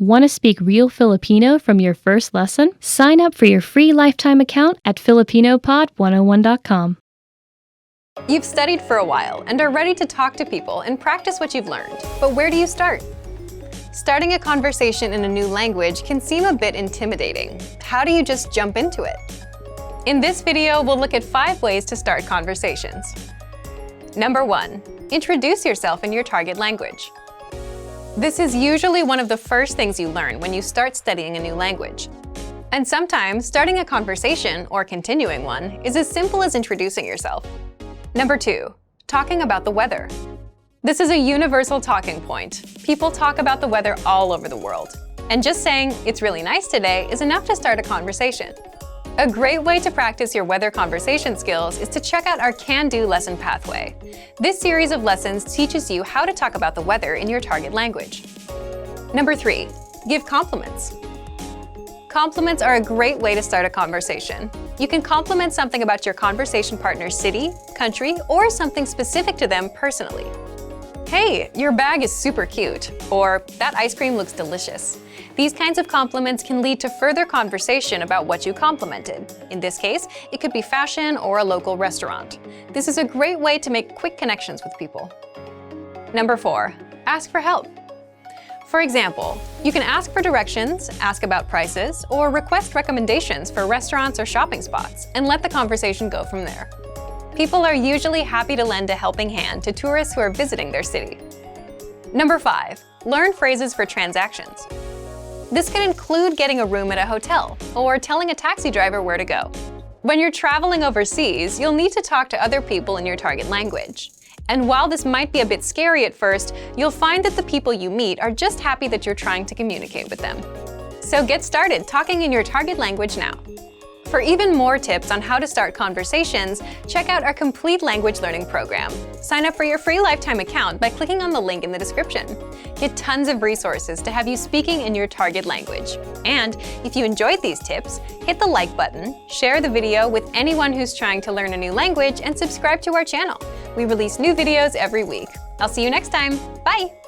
Want to speak real Filipino from your first lesson? Sign up for your free lifetime account at filipinopod101.com. You've studied for a while and are ready to talk to people and practice what you've learned. But where do you start? Starting a conversation in a new language can seem a bit intimidating. How do you just jump into it? In this video, we'll look at 5 ways to start conversations. Number 1. Introduce yourself in your target language. This is usually one of the first things you learn when you start studying a new language. And sometimes, starting a conversation, or continuing one, is as simple as introducing yourself. Number 2. Talking about the weather. This is a universal talking point. People talk about the weather all over the world. And just saying, "It's really nice today," is enough to start a conversation. A great way to practice your weather conversation skills is to check out our Can-Do lesson pathway. This series of lessons teaches you how to talk about the weather in your target language. Number 3. Give compliments. Compliments are a great way to start a conversation. You can compliment something about your conversation partner's city, country, or something specific to them personally. "Hey, your bag is super cute," or "That ice cream looks delicious." These kinds of compliments can lead to further conversation about what you complimented. In this case, it could be fashion or a local restaurant. This is a great way to make quick connections with people. Number 4. Ask for help. For example, you can ask for directions, ask about prices, or request recommendations for restaurants or shopping spots, and let the conversation go from there. People are usually happy to lend a helping hand to tourists who are visiting their city. Number 5. Learn phrases for transactions. This can include getting a room at a hotel or telling a taxi driver where to go. When you're traveling overseas, you'll need to talk to other people in your target language. And while this might be a bit scary at first, you'll find that the people you meet are just happy that you're trying to communicate with them. So get started talking in your target language now. For even more tips on how to start conversations, check out our complete language learning program. Sign up for your free lifetime account by clicking on the link in the description. Get tons of resources to have you speaking in your target language. And if you enjoyed these tips, hit the like button, share the video with anyone who's trying to learn a new language, and subscribe to our channel. We release new videos every week. I'll see you next time. Bye!